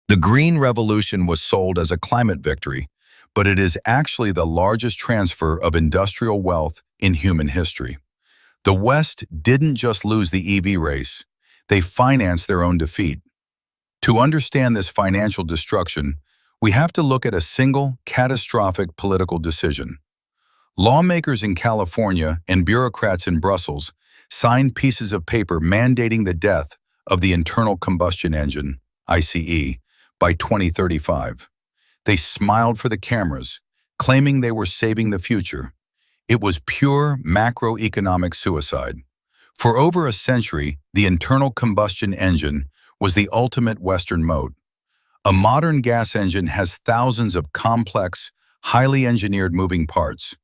The Green Revolution was sold as a climate victory, but it is actually the largest transfer of industrial wealth in human history. The West didn't just lose the EV race, they financed their own defeat. To understand this financial destruction, we have to look at a single, catastrophic political decision. Lawmakers in California and bureaucrats in Brussels signed pieces of paper mandating the death of the internal combustion engine, ICE, by 2035. They smiled for the cameras, claiming they were saving the future. It was pure macroeconomic suicide. For over a century, the internal combustion engine was the ultimate Western moat. A modern gas engine has thousands of complex, highly engineered moving parts.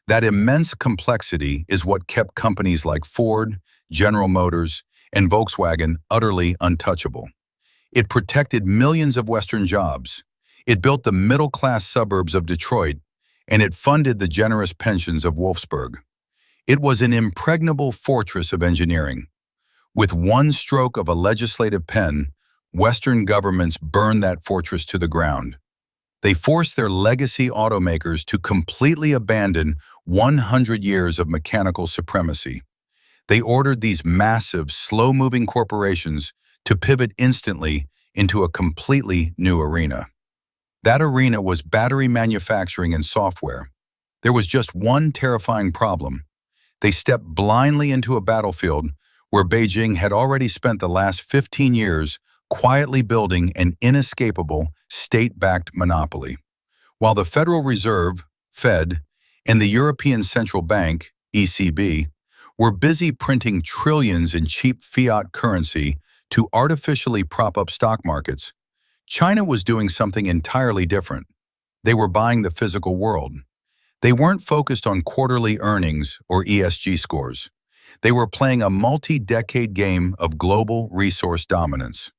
That immense complexity is what kept companies like Ford, General Motors, and Volkswagen utterly untouchable. It protected millions of Western jobs. It built the middle-class suburbs of Detroit, and it funded the generous pensions of Wolfsburg. It was an impregnable fortress of engineering. With one stroke of a legislative pen, Western governments burned that fortress to the ground. They forced their legacy automakers to completely abandon 100 years of mechanical supremacy. They ordered these massive, slow-moving corporations to pivot instantly into a completely new arena. That arena was battery manufacturing and software. There was just one terrifying problem. They stepped blindly into a battlefield where Beijing had already spent the last 15 years quietly building an inescapable, state-backed monopoly. While the Federal Reserve, Fed, and the European Central Bank, ECB, were busy printing trillions in cheap fiat currency to artificially prop up stock markets, China was doing something entirely different. They were buying the physical world. They weren't focused on quarterly earnings or ESG scores. They were playing a multi-decade game of global resource dominance.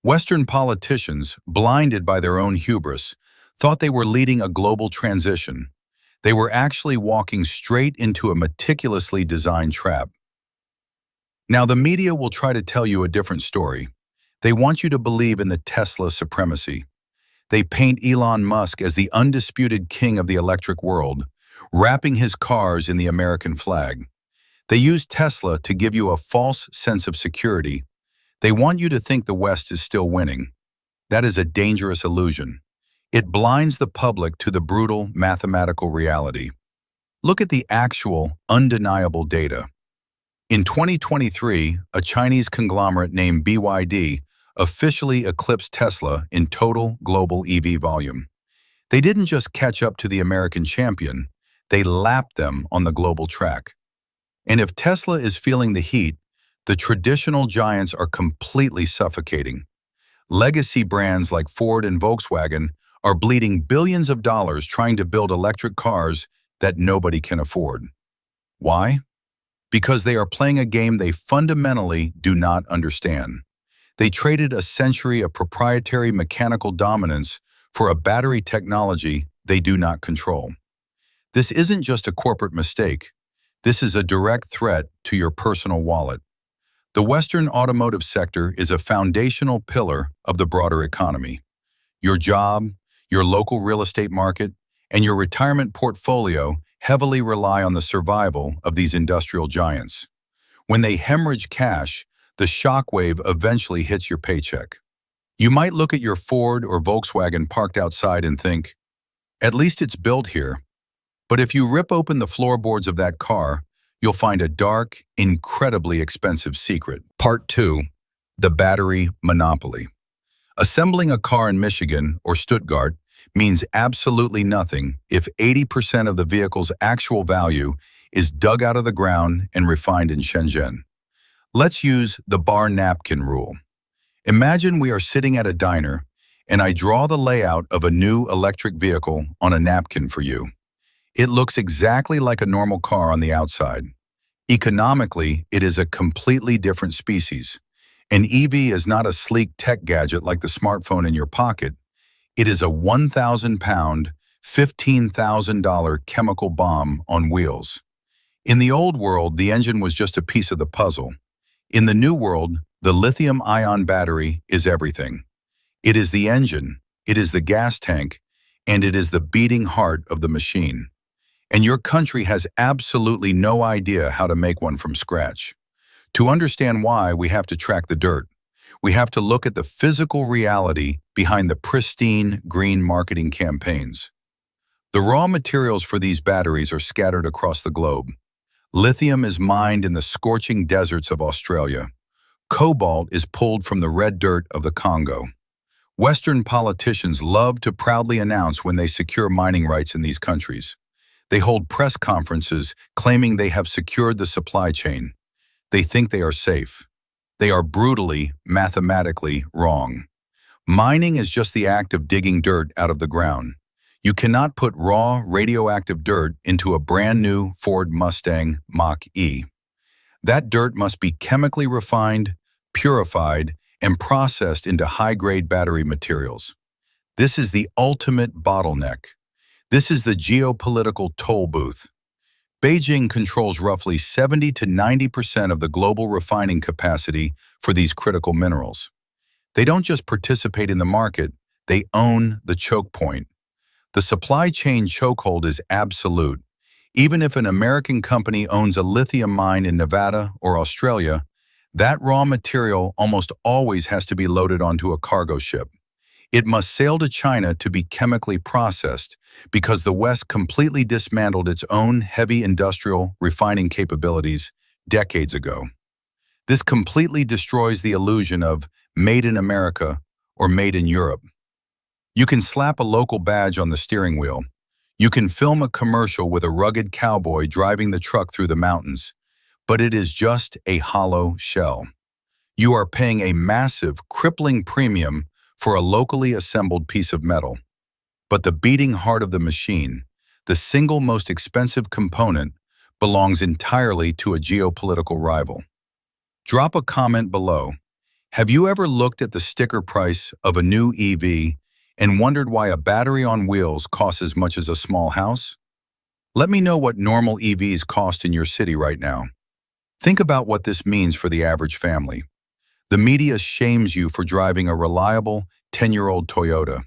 Western politicians, blinded by their own hubris, thought they were leading a global transition. They were actually walking straight into a meticulously designed trap. Now, the media will try to tell you a different story. They want you to believe in the Tesla supremacy. They paint Elon Musk as the undisputed king of the electric world, wrapping his cars in the American flag. They use Tesla to give you a false sense of security. They want you to think the West is still winning. That is a dangerous illusion. It blinds the public to the brutal mathematical reality. Look at the actual, undeniable data. In 2023, a Chinese conglomerate named BYD officially eclipsed Tesla in total global EV volume. They didn't just catch up to the American champion, they lapped them on the global track. And if Tesla is feeling the heat, the traditional giants are completely suffocating. Legacy brands like Ford and Volkswagen are bleeding billions of dollars trying to build electric cars that nobody can afford. Why? Because they are playing a game they fundamentally do not understand. They traded a century of proprietary mechanical dominance for a battery technology they do not control. This isn't just a corporate mistake. This is a direct threat to your personal wallet. The Western automotive sector is a foundational pillar of the broader economy. Your job, your local real estate market, and your retirement portfolio heavily rely on the survival of these industrial giants. When they hemorrhage cash, the shockwave eventually hits your paycheck. You might look at your Ford or Volkswagen parked outside and think, at least it's built here. But if you rip open the floorboards of that car, you'll find a dark, incredibly expensive secret. Part 2. The Battery Monopoly. Assembling a car in Michigan or Stuttgart means absolutely nothing if 80% of the vehicle's actual value is dug out of the ground and refined in Shenzhen. Let's use the bar napkin rule. Imagine we are sitting at a diner and I draw the layout of a new electric vehicle on a napkin for you. It looks exactly like a normal car on the outside. Economically, it is a completely different species. An EV is not a sleek tech gadget like the smartphone in your pocket. It is a 1,000-pound, $15,000 chemical bomb on wheels. In the old world, the engine was just a piece of the puzzle. In the new world, the lithium-ion battery is everything. It is the engine, it is the gas tank, and it is the beating heart of the machine. And your country has absolutely no idea how to make one from scratch. To understand why, we have to track the dirt. We have to look at the physical reality behind the pristine green marketing campaigns. The raw materials for these batteries are scattered across the globe. Lithium is mined in the scorching deserts of Australia. Cobalt is pulled from the red dirt of the Congo. Western politicians love to proudly announce when they secure mining rights in these countries. They hold press conferences claiming they have secured the supply chain. They think they are safe. They are brutally, mathematically wrong. Mining is just the act of digging dirt out of the ground. You cannot put raw, radioactive dirt into a brand new Ford Mustang Mach-E. That dirt must be chemically refined, purified, and processed into high-grade battery materials. This is the ultimate bottleneck. This is the geopolitical toll booth. Beijing controls roughly 70 to 90% of the global refining capacity for these critical minerals. They don't just participate in the market, they own the choke point. The supply chain chokehold is absolute. Even if an American company owns a lithium mine in Nevada or Australia, that raw material almost always has to be loaded onto a cargo ship. It must sail to China to be chemically processed because the West completely dismantled its own heavy industrial refining capabilities decades ago. This completely destroys the illusion of made in America or made in Europe. You can slap a local badge on the steering wheel. You can film a commercial with a rugged cowboy driving the truck through the mountains, but it is just a hollow shell. You are paying a massive, crippling premium for a locally assembled piece of metal. But the beating heart of the machine, the single most expensive component, belongs entirely to a geopolitical rival. Drop a comment below. Have you ever looked at the sticker price of a new EV and wondered why a battery on wheels costs as much as a small house? Let me know what normal EVs cost in your city right now. Think about what this means for the average family. The media shames you for driving a reliable 10-year-old Toyota.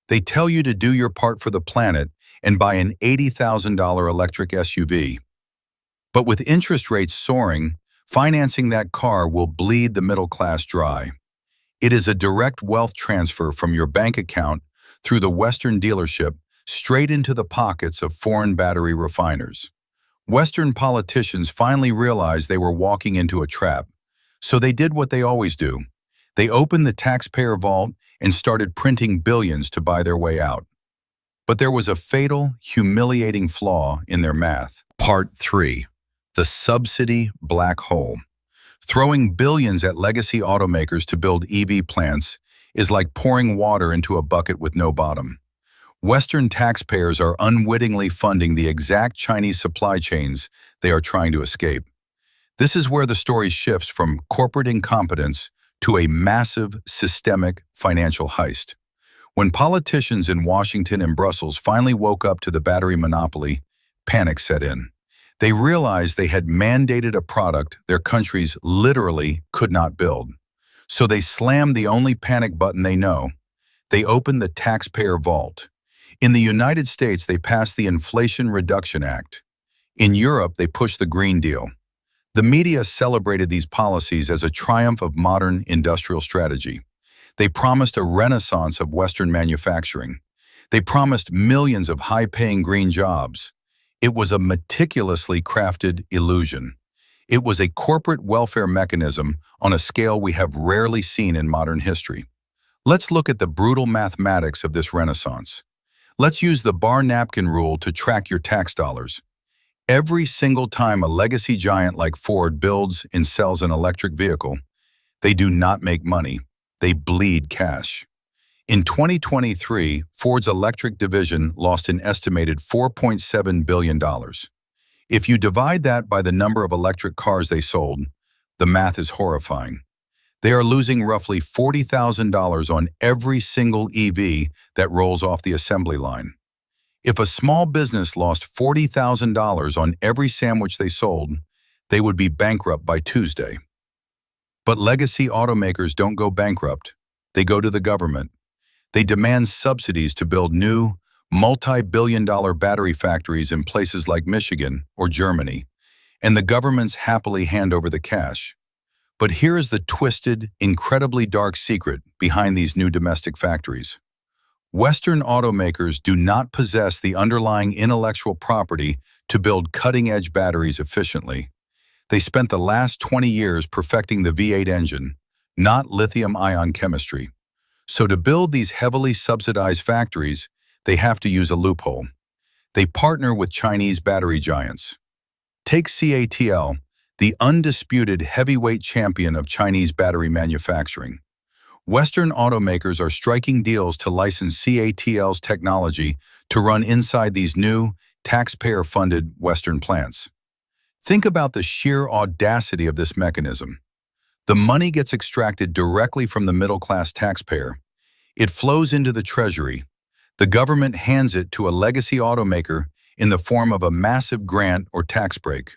They tell you to do your part for the planet and buy an $80,000 electric SUV. But with interest rates soaring, financing that car will bleed the middle class dry. It is a direct wealth transfer from your bank account through the Western dealership straight into the pockets of foreign battery refiners. Western politicians finally realized they were walking into a trap, so they did what they always do. They opened the taxpayer vault and started printing billions to buy their way out. But there was a fatal, humiliating flaw in their math. Part 3. The subsidy black hole. Throwing billions at legacy automakers to build EV plants is like pouring water into a bucket with no bottom. Western taxpayers are unwittingly funding the exact Chinese supply chains they are trying to escape. This is where the story shifts from corporate incompetence to a massive, systemic financial heist. When politicians in Washington and Brussels finally woke up to the battery monopoly, panic set in. They realized they had mandated a product their countries literally could not build. So they slammed the only panic button they know. They opened the taxpayer vault. In the United States, they passed the Inflation Reduction Act. In Europe, they pushed the Green Deal. The media celebrated these policies as a triumph of modern industrial strategy. They promised a renaissance of Western manufacturing. They promised millions of high-paying green jobs. It was a meticulously crafted illusion. It was a corporate welfare mechanism on a scale we have rarely seen in modern history. Let's look at the brutal mathematics of this renaissance. Let's use the bar napkin rule to track your tax dollars. Every single time a legacy giant like Ford builds and sells an electric vehicle, they do not make money, they bleed cash. In 2023, Ford's electric division lost an estimated $4.7 billion. If you divide that by the number of electric cars they sold, the math is horrifying. They are losing roughly $40,000 on every single EV that rolls off the assembly line. If a small business lost $40,000 on every sandwich they sold, they would be bankrupt by Tuesday. But legacy automakers don't go bankrupt. They go to the government. They demand subsidies to build new, multi-billion-dollar battery factories in places like Michigan or Germany, and the governments happily hand over the cash. But here is the twisted, incredibly dark secret behind these new domestic factories. Western automakers do not possess the underlying intellectual property to build cutting-edge batteries efficiently. They spent the last 20 years perfecting the V8 engine, not lithium-ion chemistry. So to build these heavily subsidized factories, they have to use a loophole. They partner with Chinese battery giants. Take CATL, the undisputed heavyweight champion of Chinese battery manufacturing. Western automakers are striking deals to license CATL's technology to run inside these new, taxpayer-funded Western plants. Think about the sheer audacity of this mechanism. The money gets extracted directly from the middle-class taxpayer. It flows into the treasury. The government hands it to a legacy automaker in the form of a massive grant or tax break.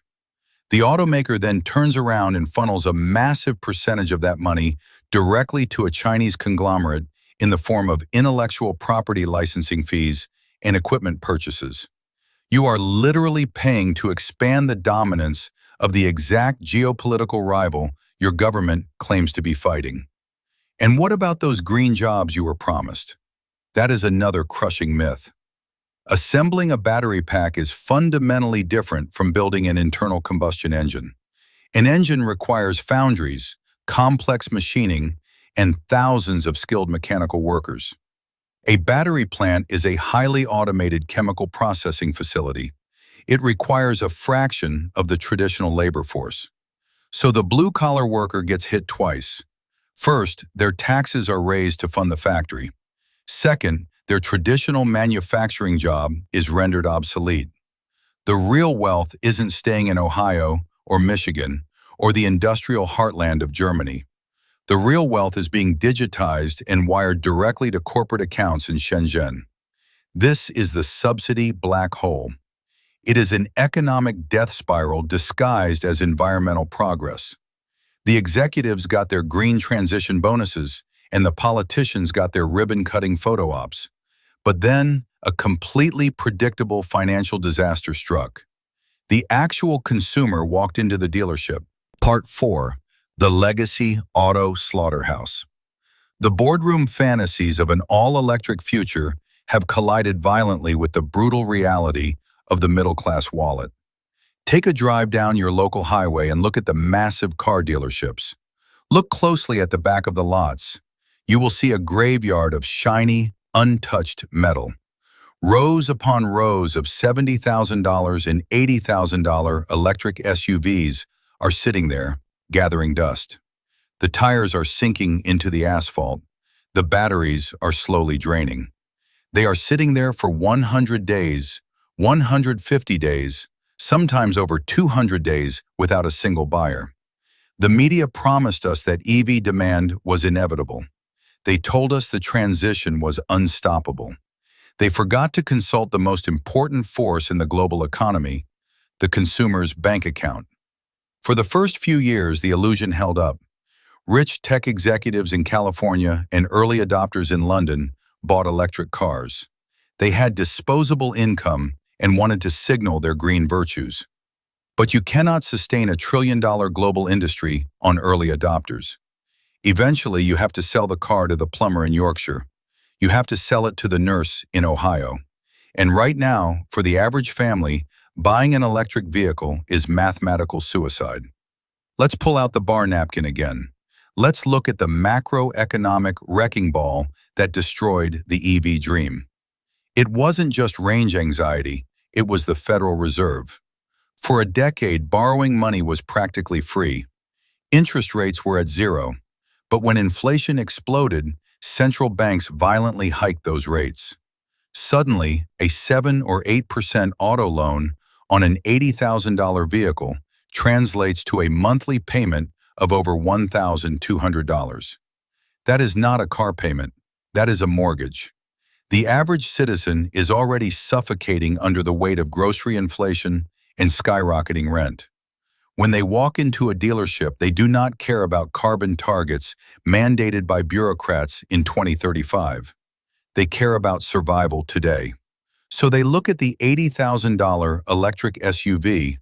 The automaker then turns around and funnels a massive percentage of that money directly to a Chinese conglomerate in the form of intellectual property licensing fees and equipment purchases. You are literally paying to expand the dominance of the exact geopolitical rival your government claims to be fighting. And what about those green jobs you were promised? That is another crushing myth. Assembling a battery pack is fundamentally different from building an internal combustion engine. An engine requires foundries, complex machining, and thousands of skilled mechanical workers. A battery plant is a highly automated chemical processing facility. It requires a fraction of the traditional labor force. So the blue-collar worker gets hit twice. First, their taxes are raised to fund the factory. Second, their traditional manufacturing job is rendered obsolete. The real wealth isn't staying in Ohio or Michigan or the industrial heartland of Germany. The real wealth is being digitized and wired directly to corporate accounts in Shenzhen. This is the subsidy black hole. It is an economic death spiral disguised as environmental progress. The executives got their green transition bonuses, and the politicians got their ribbon-cutting photo ops. But then, a completely predictable financial disaster struck. The actual consumer walked into the dealership. Part 4. The Legacy Auto Slaughterhouse. The boardroom fantasies of an all-electric future have collided violently with the brutal reality of the middle-class wallet. Take a drive down your local highway and look at the massive car dealerships. Look closely at the back of the lots. You will see a graveyard of shiny, untouched metal. Rows upon rows of $70,000 and $80,000 electric SUVs are sitting there, gathering dust. The tires are sinking into the asphalt. The batteries are slowly draining. They are sitting there for 100 days, 150 days, sometimes over 200 days without a single buyer. The media promised us that EV demand was inevitable. They told us the transition was unstoppable. They forgot to consult the most important force in the global economy, the consumer's bank account. For the first few years, the illusion held up. Rich tech executives in California and early adopters in London bought electric cars. They had disposable income and wanted to signal their green virtues. But you cannot sustain a trillion-dollar global industry on early adopters. Eventually, you have to sell the car to the plumber in Yorkshire. You have to sell it to the nurse in Ohio. And right now, for the average family, buying an electric vehicle is mathematical suicide. Let's pull out the bar napkin again. Let's look at the macroeconomic wrecking ball that destroyed the EV dream. It wasn't just range anxiety, it was the Federal Reserve. For a decade, borrowing money was practically free. Interest rates were at zero. But when inflation exploded, central banks violently hiked those rates. Suddenly, a 7 or 8% auto loan on an $80,000 vehicle translates to a monthly payment of over $1,200. That is not a car payment. That is a mortgage. The average citizen is already suffocating under the weight of grocery inflation and skyrocketing rent. When they walk into a dealership, they do not care about carbon targets mandated by bureaucrats in 2035. They care about survival today. So they look at the $80,000 electric SUV,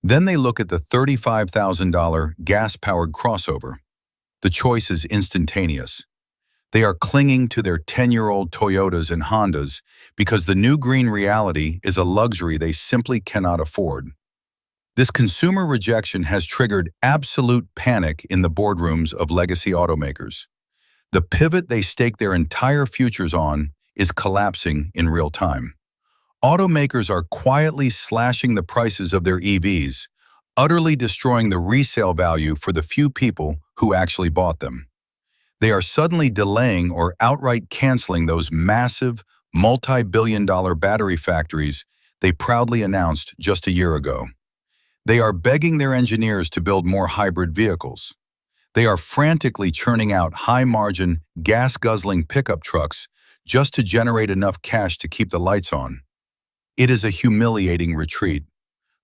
then they look at the $35,000 gas-powered crossover. The choice is instantaneous. They are clinging to their 10-year-old Toyotas and Hondas because the new green reality is a luxury they simply cannot afford. This consumer rejection has triggered absolute panic in the boardrooms of legacy automakers. The pivot they stake their entire futures on is collapsing in real time. Automakers are quietly slashing the prices of their EVs, utterly destroying the resale value for the few people who actually bought them. They are suddenly delaying or outright canceling those massive, multi-billion-dollar battery factories they proudly announced just a year ago. They are begging their engineers to build more hybrid vehicles. They are frantically churning out high-margin, gas-guzzling pickup trucks just to generate enough cash to keep the lights on. It is a humiliating retreat.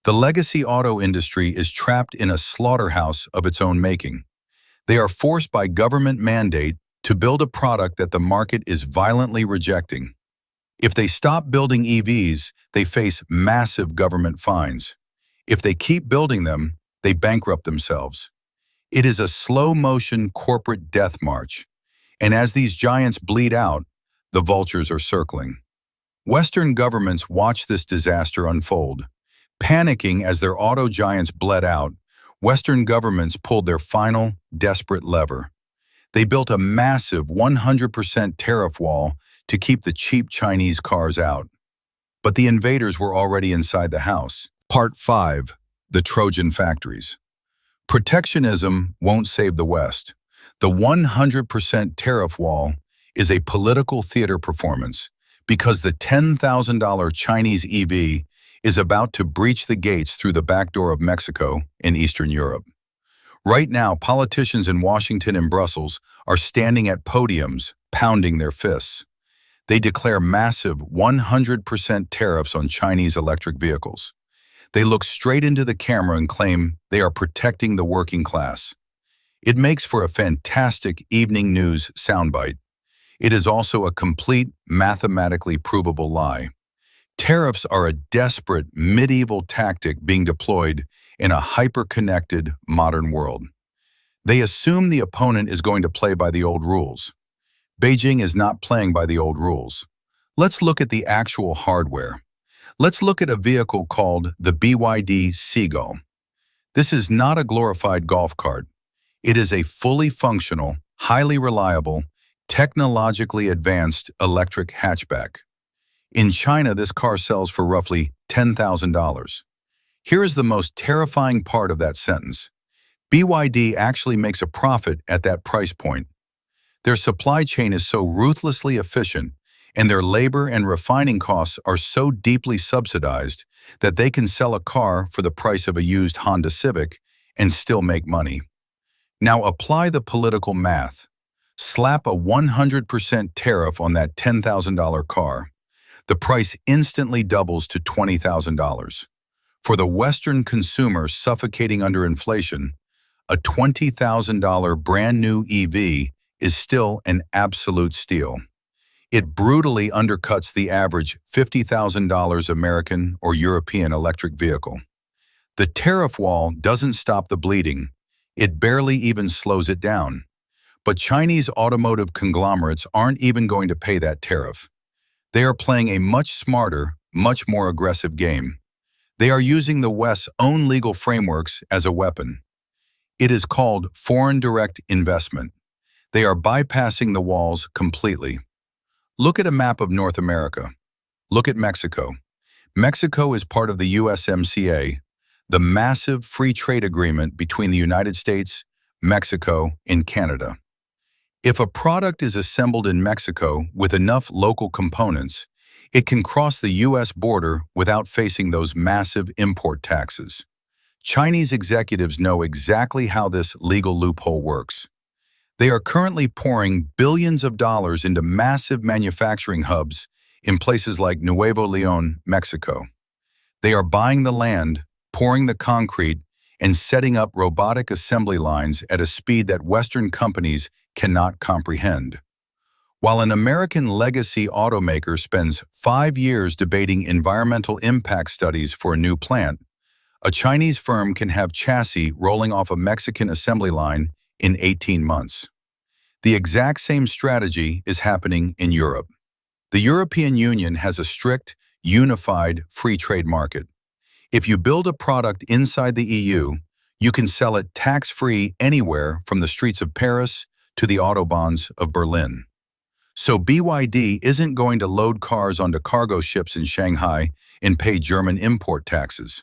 The legacy auto industry is trapped in a slaughterhouse of its own making. They are forced by government mandate to build a product that the market is violently rejecting. If they stop building EVs, they face massive government fines. If they keep building them, they bankrupt themselves. It is a slow-motion corporate death march, and as these giants bleed out, the vultures are circling. Western governments watch this disaster unfold. Panicking as their auto giants bled out, Western governments pulled their final, desperate lever. They built a massive 100% tariff wall to keep the cheap Chinese cars out. But the invaders were already inside the house. Part 5. The Trojan Factories. Protectionism won't save the West. The 100% tariff wall is a political theater performance because the $10,000 Chinese EV is about to breach the gates through the back door of Mexico and Eastern Europe. Right now, politicians in Washington and Brussels are standing at podiums, pounding their fists. They declare massive 100% tariffs on Chinese electric vehicles. They look straight into the camera and claim they are protecting the working class. It makes for a fantastic evening news soundbite. It is also a complete, mathematically provable lie. Tariffs are a desperate, medieval tactic being deployed in a hyper-connected, modern world. They assume the opponent is going to play by the old rules. Beijing is not playing by the old rules. Let's look at the actual hardware. Let's look at a vehicle called the BYD Seagull. This is not a glorified golf cart. It is a fully functional, highly reliable, technologically advanced electric hatchback. In China, this car sells for roughly $10,000. Here is the most terrifying part of that sentence. BYD actually makes a profit at that price point. Their supply chain is so ruthlessly efficient, and their labor and refining costs are so deeply subsidized that they can sell a car for the price of a used Honda Civic and still make money. Now apply the political math. Slap a 100% tariff on that $10,000 car. The price instantly doubles to $20,000. For the Western consumer suffocating under inflation, a $20,000 brand new EV is still an absolute steal. It brutally undercuts the average $50,000 American or European electric vehicle. The tariff wall doesn't stop the bleeding. It barely even slows it down. But Chinese automotive conglomerates aren't even going to pay that tariff. They are playing a much smarter, much more aggressive game. They are using the West's own legal frameworks as a weapon. It is called foreign direct investment. They are bypassing the walls completely. Look at a map of North America. Look at Mexico. Mexico is part of the USMCA, the massive free trade agreement between the United States, Mexico, and Canada. If a product is assembled in Mexico with enough local components, it can cross the U.S. border without facing those massive import taxes. Chinese executives know exactly how this legal loophole works. They are currently pouring billions of dollars into massive manufacturing hubs in places like Nuevo León, Mexico. They are buying the land, pouring the concrete, and setting up robotic assembly lines at a speed that Western companies cannot comprehend. While an American legacy automaker spends 5 years debating environmental impact studies for a new plant, a Chinese firm can have chassis rolling off a Mexican assembly line in 18 months. The exact same strategy is happening in Europe. The European Union has a strict, unified free trade market. If you build a product inside the EU, you can sell it tax-free anywhere from the streets of Paris to the autobahns of Berlin. So BYD isn't going to load cars onto cargo ships in Shanghai and pay German import taxes.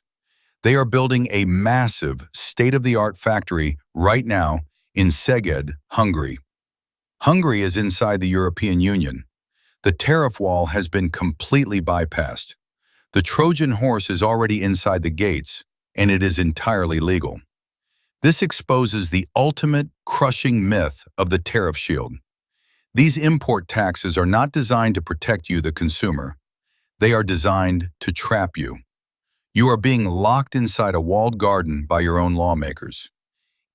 They are building a massive, state-of-the-art factory right now in Szeged, Hungary. Hungary is inside the European Union. The tariff wall has been completely bypassed. The Trojan horse is already inside the gates, and it is entirely legal. This exposes the ultimate crushing myth of the tariff shield. These import taxes are not designed to protect you, the consumer. They are designed to trap you. You are being locked inside a walled garden by your own lawmakers.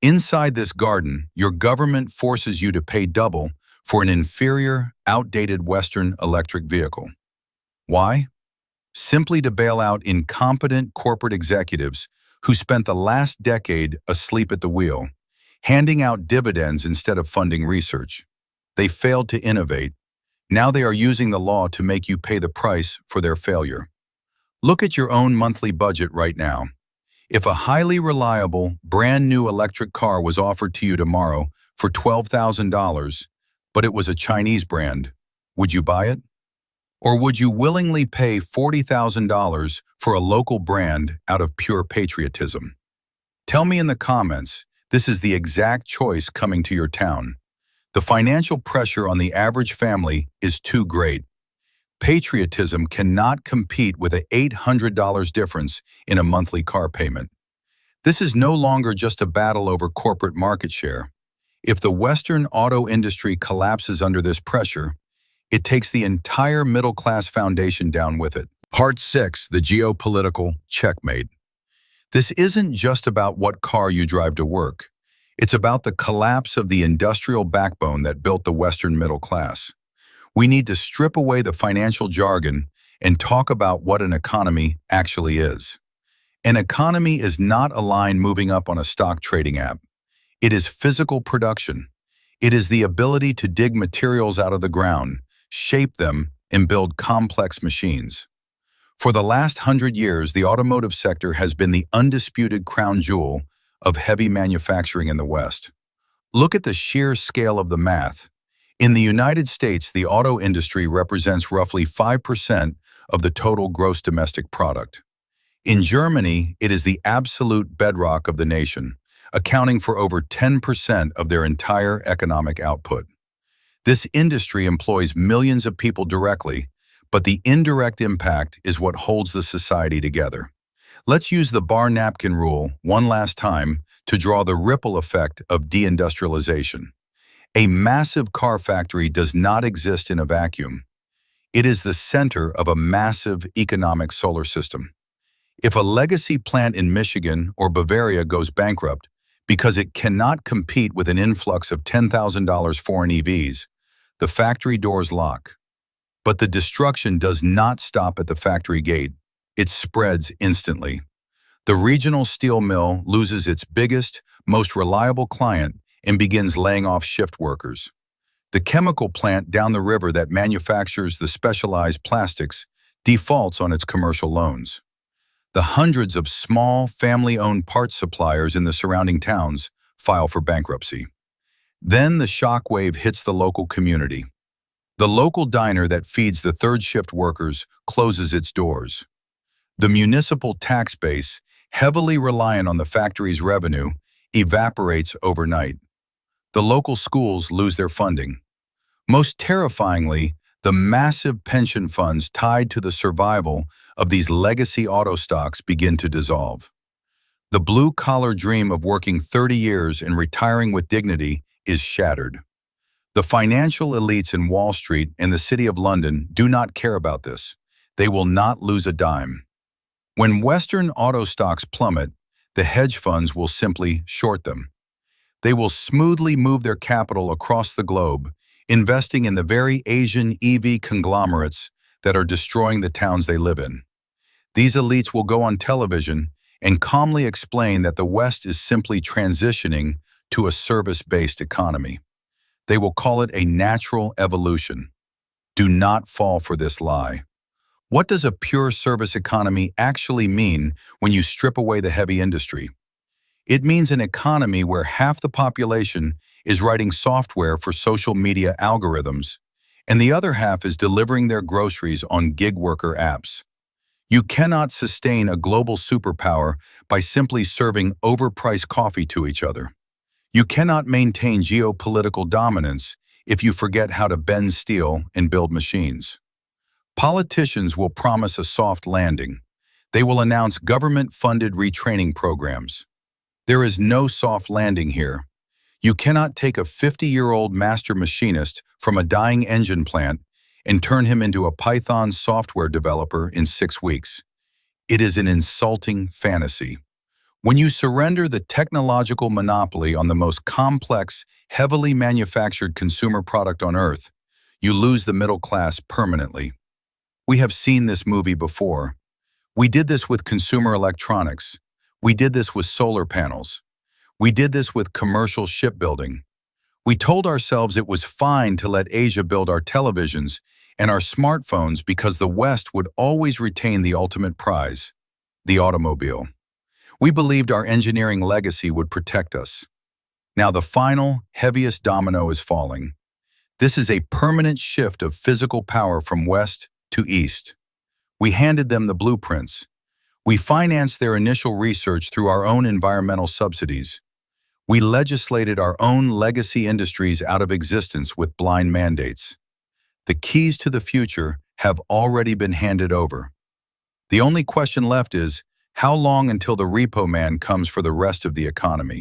Inside this garden, your government forces you to pay double for an inferior, outdated Western electric vehicle. Why? Simply to bail out incompetent corporate executives who spent the last decade asleep at the wheel, handing out dividends instead of funding research. They failed to innovate. Now they are using the law to make you pay the price for their failure. Look at your own monthly budget right now. If a highly reliable, brand new electric car was offered to you tomorrow for $12,000, but it was a Chinese brand, would you buy it? Or would you willingly pay $40,000 for a local brand out of pure patriotism? Tell me in the comments, this is the exact choice coming to your town. The financial pressure on the average family is too great. Patriotism cannot compete with an $800 difference in a monthly car payment. This is no longer just a battle over corporate market share. If the Western auto industry collapses under this pressure, it takes the entire middle-class foundation down with it. Part 6, the geopolitical checkmate. This isn't just about what car you drive to work. It's about the collapse of the industrial backbone that built the Western middle class. We need to strip away the financial jargon and talk about what an economy actually is. An economy is not a line moving up on a stock trading app. It is physical production. It is the ability to dig materials out of the ground, shape them, and build complex machines. For the last 100 years, the automotive sector has been the undisputed crown jewel of heavy manufacturing in the West. Look at the sheer scale of the math. In the United States, the auto industry represents roughly 5% of the total gross domestic product. In Germany, it is the absolute bedrock of the nation, accounting for over 10% of their entire economic output. This industry employs millions of people directly, but the indirect impact is what holds the society together. Let's use the bar napkin rule one last time to draw the ripple effect of deindustrialization. A massive car factory does not exist in a vacuum. It is the center of a massive economic solar system. If a legacy plant in Michigan or Bavaria goes bankrupt because it cannot compete with an influx of $10,000 foreign EVs, the factory doors lock. But the destruction does not stop at the factory gate. It spreads instantly. The regional steel mill loses its biggest, most reliable client and begins laying off shift workers. The chemical plant down the river that manufactures the specialized plastics defaults on its commercial loans. The hundreds of small, family-owned parts suppliers in the surrounding towns file for bankruptcy. Then the shockwave hits the local community. The local diner that feeds the third shift workers closes its doors. The municipal tax base, heavily reliant on the factory's revenue, evaporates overnight. The local schools lose their funding. Most terrifyingly, the massive pension funds tied to the survival of these legacy auto stocks begin to dissolve. The blue-collar dream of working 30 years and retiring with dignity is shattered. The financial elites in Wall Street and the City of London do not care about this. They will not lose a dime. When Western auto stocks plummet, The hedge funds will simply short them. They will smoothly move their capital across the globe, investing in the very Asian EV conglomerates that are destroying the towns they live in. These elites will go on television and calmly explain that the West is simply transitioning to a service-based economy. They will call it a natural evolution. Do not fall for this lie. What does a pure service economy actually mean when you strip away the heavy industry? It means an economy where half the population is writing software for social media algorithms, and the other half is delivering their groceries on gig worker apps. You cannot sustain a global superpower by simply serving overpriced coffee to each other. You cannot maintain geopolitical dominance if you forget how to bend steel and build machines. Politicians will promise a soft landing. They will announce government-funded retraining programs. There is no soft landing here. You cannot take a 50-year-old master machinist from a dying engine plant and turn him into a Python software developer in 6 weeks. It is an insulting fantasy. When you surrender the technological monopoly on the most complex, heavily manufactured consumer product on Earth, you lose the middle class permanently. We have seen this movie before. We did this with consumer electronics. We did this with solar panels. We did this with commercial shipbuilding. We told ourselves it was fine to let Asia build our televisions and our smartphones because the West would always retain the ultimate prize, the automobile. We believed our engineering legacy would protect us. Now the final, heaviest domino is falling. This is a permanent shift of physical power from West to East. We handed them the blueprints. We financed their initial research through our own environmental subsidies. We legislated our own legacy industries out of existence with blind mandates. The keys to the future have already been handed over. The only question left is, how long until the repo man comes for the rest of the economy?